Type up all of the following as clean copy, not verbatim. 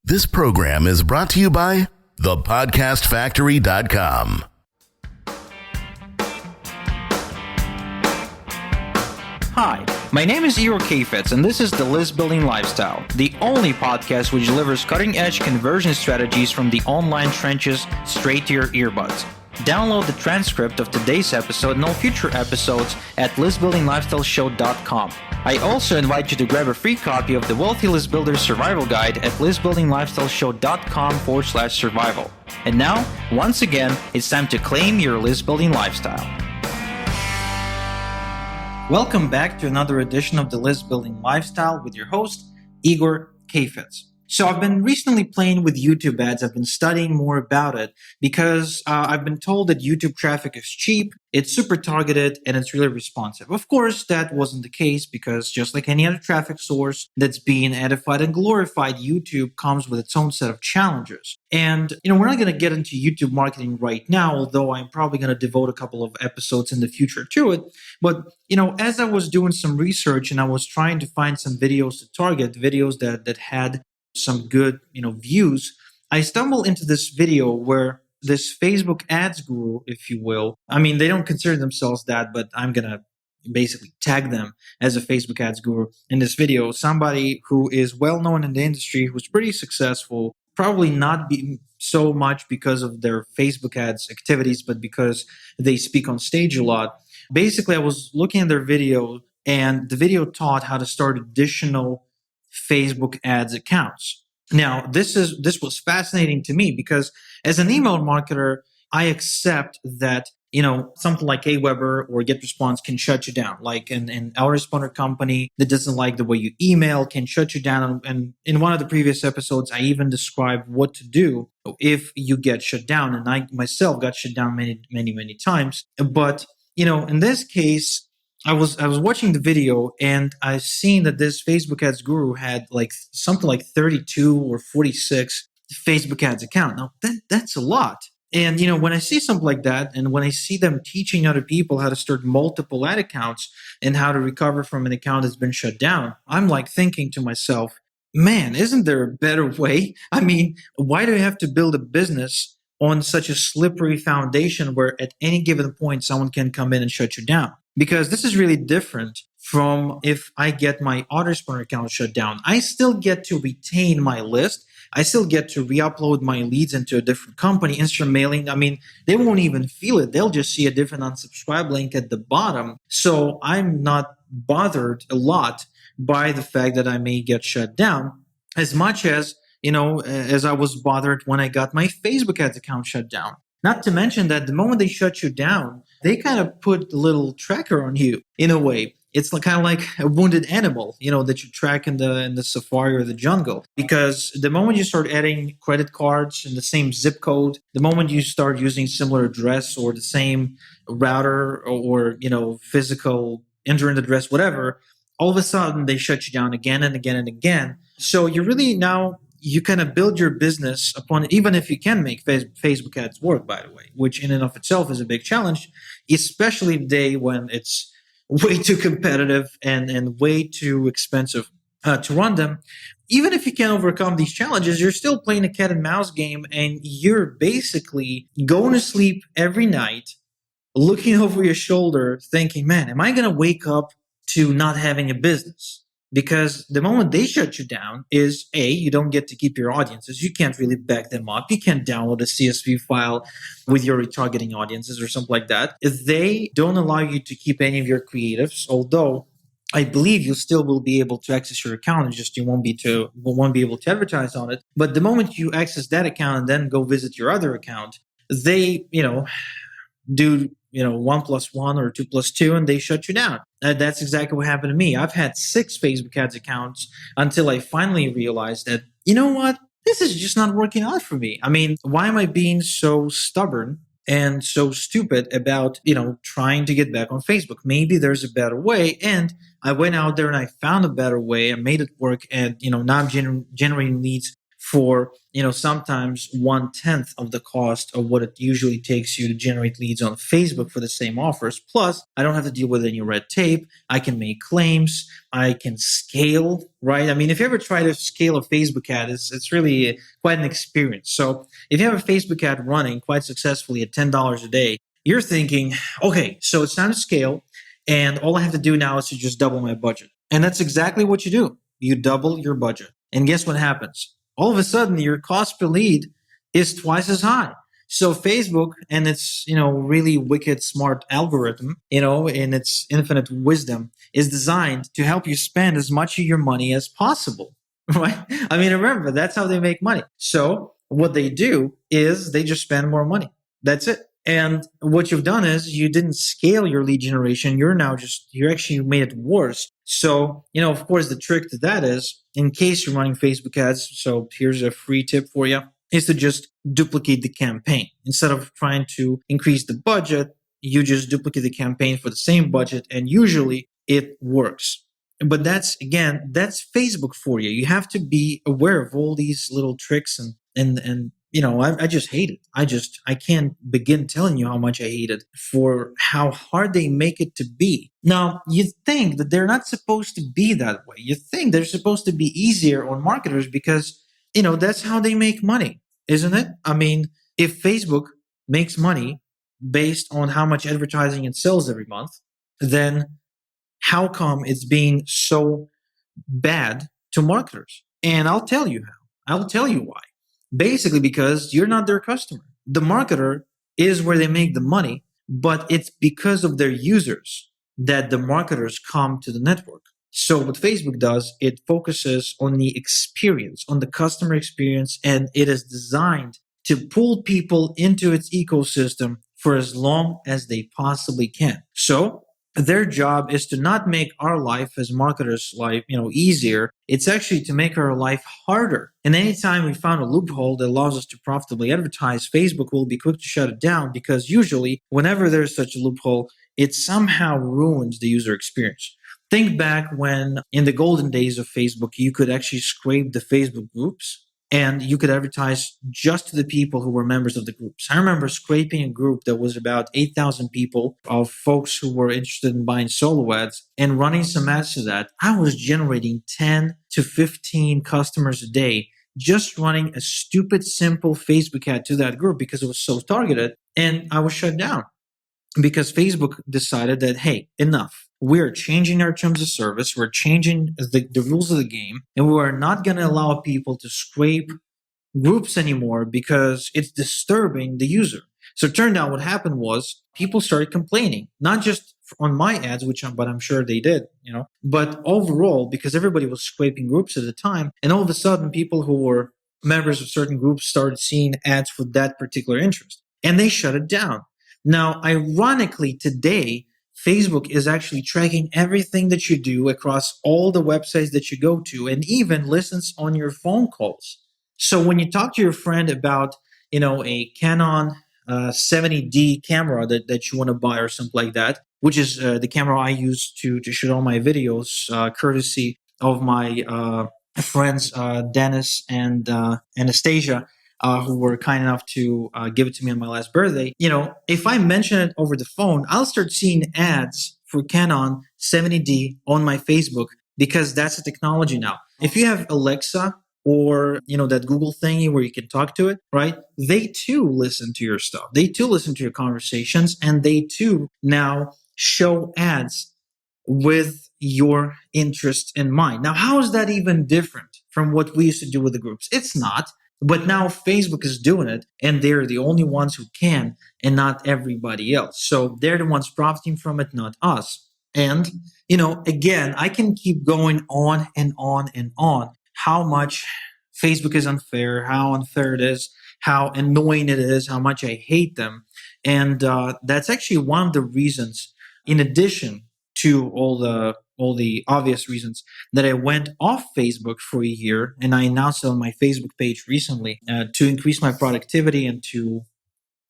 This program is brought to you by thepodcastfactory.com. Hi, my name is Igor Kheifets, and this is the List Building Lifestyle, the only podcast which delivers cutting-edge conversion strategies from the online trenches straight to your earbuds. Download the transcript of today's episode and all future episodes at listbuildinglifestyleshow.com. I also invite you to grab a free copy of the Wealthy List Builder Survival Guide at listbuildinglifestyleshow.com/survival. And now, once again, it's time to claim your list building lifestyle. Welcome back to another edition of the List Building Lifestyle with your host, Igor Kheifets. So I've been recently playing with YouTube ads. I've been studying more about it because I've been told that YouTube traffic is cheap, it's super targeted, and it's really responsive. Of course, that wasn't the case because just like any other traffic source that's being edified and glorified, YouTube comes with its own set of challenges. And, we're not going to get into YouTube marketing right now, although I'm probably going to devote a couple of episodes in the future to it. But, as I was doing some research and I was trying to find some videos to target, videos that had some good, views, I stumbled into this video where this Facebook ads guru, if you will, they don't consider themselves that, but I'm going to basically tag them as a Facebook ads guru in this video, somebody who is well known in the industry, who's pretty successful, probably not so much because of their Facebook ads activities, but because they speak on stage a lot. Basically, I was looking at their video, and the video taught how to start additional Facebook ads accounts. Now, this was fascinating to me because as an email marketer, I accept that, something like Aweber or GetResponse can shut you down. Like an autoresponder company that doesn't like the way you email can shut you down. And in one of the previous episodes, I even described what to do if you get shut down. And I myself got shut down many, many, many times. But, in this case, I was watching the video and I seen that this Facebook ads guru had something like 32 or 46 Facebook ads account. Now that's a lot. And when I see something like that, and when I see them teaching other people how to start multiple ad accounts and how to recover from an account that's been shut down, I'm thinking to myself, man, isn't there a better way? Why do you have to build a business on such a slippery foundation where at any given point someone can come in and shut you down? Because this is really different from if I get my autoresponder account shut down. I still get to retain my list. I still get to re-upload my leads into a different company, instant mailing. They won't even feel it. They'll just see a different unsubscribe link at the bottom. So I'm not bothered a lot by the fact that I may get shut down as much as, as I was bothered when I got my Facebook ads account shut down. Not to mention that the moment they shut you down, they kind of put a little tracker on you in a way. It's kind of like a wounded animal, that you track in the safari or the jungle. Because the moment you start adding credit cards in the same zip code, the moment you start using similar address or the same router or physical internet address, whatever, all of a sudden they shut you down again and again and again. So you really now you kind of build your business upon it, even if you can make Facebook ads work, by the way, which in and of itself is a big challenge, especially today when it's way too competitive and way too expensive to run them. Even if you can overcome these challenges, you're still playing a cat and mouse game, and you're basically going to sleep every night, looking over your shoulder, thinking, man, am I going to wake up to not having a business? Because the moment they shut you down is, A, you don't get to keep your audiences. You can't really back them up. You can't download a CSV file with your retargeting audiences or something like that. They don't allow you to keep any of your creatives, although I believe you still will be able to access your account. It's just you won't be able to advertise on it. But the moment you access that account and then go visit your other account, they, do 1 + 1 or 2 + 2, and they shut you down. That's exactly what happened to me. I've had 6 Facebook ads accounts until I finally realized that, what? This is just not working out for me. Why am I being so stubborn and so stupid about, trying to get back on Facebook? Maybe there's a better way. And I went out there and I found a better way. I made it work. And, now I'm generating leads for, sometimes 1/10 of the cost of what it usually takes you to generate leads on Facebook for the same offers. Plus, I don't have to deal with any red tape. I can make claims. I can scale, right? I mean, if you ever try to scale a Facebook ad, it's really quite an experience. So if you have a Facebook ad running quite successfully at $10 a day, you're thinking, okay, so it's time to scale. And all I have to do now is to just double my budget. And that's exactly what you do. You double your budget. And guess what happens? All of a sudden, your cost per lead is twice as high. So Facebook and its, really wicked smart algorithm, in its infinite wisdom is designed to help you spend as much of your money as possible, right? I mean, remember, that's how they make money. So what they do is they just spend more money. That's it. And what you've done is you didn't scale your lead generation. You actually made it worse. So, of course, the trick to that is in case you're running Facebook ads. So here's a free tip for you is to just duplicate the campaign. Instead of trying to increase the budget, you just duplicate the campaign for the same budget. And usually it works. But that's Facebook for you. You have to be aware of all these little tricks and I just hate it. I can't begin telling you how much I hate it for how hard they make it to be. Now, you think that they're not supposed to be that way. You think they're supposed to be easier on marketers because, that's how they make money, isn't it? I mean, if Facebook makes money based on how much advertising it sells every month, then how come it's being so bad to marketers? And I'll tell you how. I'll tell you why. Basically, because you're not their customer. The marketer is where they make the money, but it's because of their users that the marketers come to the network. So what Facebook does, it focuses on the experience, on the customer experience, and it is designed to pull people into its ecosystem for as long as they possibly can. So their job is to not make our life as marketers life, easier. It's actually to make our life harder. And anytime we found a loophole that allows us to profitably advertise, Facebook will be quick to shut it down because usually whenever there's such a loophole, it somehow ruins the user experience. Think back when in the golden days of Facebook, you could actually scrape the Facebook groups and you could advertise just to the people who were members of the groups. I remember scraping a group that was about 8,000 people of folks who were interested in buying solo ads and running some ads to that. I was generating 10 to 15 customers a day just running a stupid, simple Facebook ad to that group because it was so targeted. And I was shut down because Facebook decided that, hey, enough. We're changing our terms of service. We're changing the rules of the game. And we are not going to allow people to scrape groups anymore because it's disturbing the user. So it turned out what happened was people started complaining, not just on my ads, but I'm sure they did, but overall, because everybody was scraping groups at the time. And all of a sudden, people who were members of certain groups started seeing ads for that particular interest and they shut it down. Now, ironically, today, Facebook is actually tracking everything that you do across all the websites that you go to and even listens on your phone calls. So when you talk to your friend about, a Canon 70D camera that you want to buy or something like that, which is the camera I use to shoot all my videos, courtesy of my friends Dennis and Anastasia, who were kind enough to give it to me on my last birthday. If I mention it over the phone, I'll start seeing ads for Canon 70D on my Facebook because that's the technology now. If you have Alexa or, that Google thingy where you can talk to it, right? They too listen to your stuff. They too listen to your conversations and they too now show ads with your interest in mind. Now, how is that even different from what we used to do with the groups? It's not. But now Facebook is doing it, and they're the only ones who can, and not everybody else. So they're the ones profiting from it, not us. And, again, I can keep going on and on and on how much Facebook is unfair, how unfair it is, how annoying it is, how much I hate them. And that's actually one of the reasons, in addition to all the obvious reasons, that I went off Facebook for a year, and I announced it on my Facebook page recently to increase my productivity and to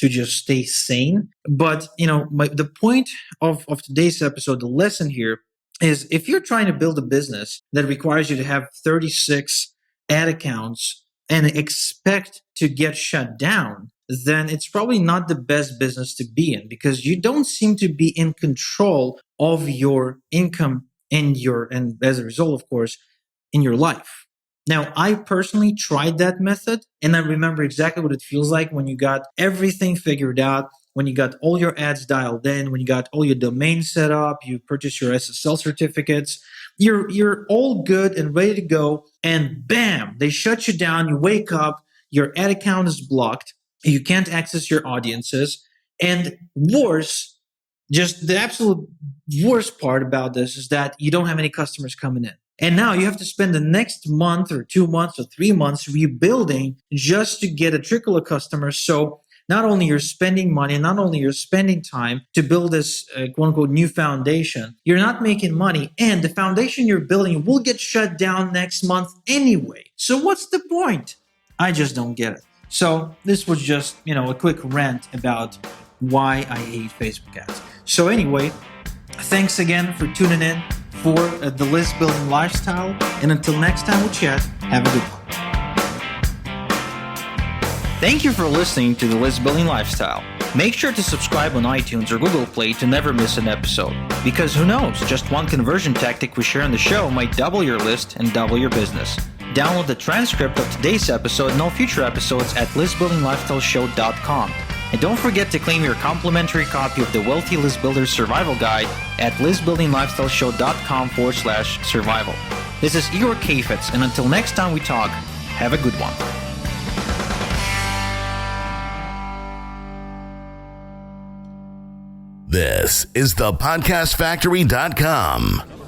just stay sane. But the point of today's episode, the lesson here is if you're trying to build a business that requires you to have 36 ad accounts and expect to get shut down, then it's probably not the best business to be in, because you don't seem to be in control of your income and as a result, of course, in your life. Now, I personally tried that method, and I remember exactly what it feels like when you got everything figured out, when you got all your ads dialed in, when you got all your domains set up, you purchase your SSL certificates, you're all good and ready to go, and bam, they shut you down. You wake up, your ad account is blocked, you can't access your audiences, and worse, just the absolute worst part about this is that you don't have any customers coming in. And now you have to spend the next month or 2 months or 3 months rebuilding just to get a trickle of customers. So not only you're spending money, not only you're spending time to build this quote unquote new foundation, you're not making money, and the foundation you're building will get shut down next month anyway. So what's the point? I just don't get it. So this was just, a quick rant about why I hate Facebook ads. So anyway, thanks again for tuning in for the list building lifestyle. And until next time we chat, have a good one. Thank you for listening to the list building lifestyle. Make sure to subscribe on iTunes or Google Play to never miss an episode. Because who knows, just one conversion tactic we share on the show might double your list and double your business. Download the transcript of today's episode and all future episodes at listbuildinglifestyleshow.com. And don't forget to claim your complimentary copy of the Wealthy List Builder Survival Guide at listbuildinglifestyleshow.com/survival. This is Igor Kheifets, and until next time we talk, have a good one. This is thepodcastfactory.com.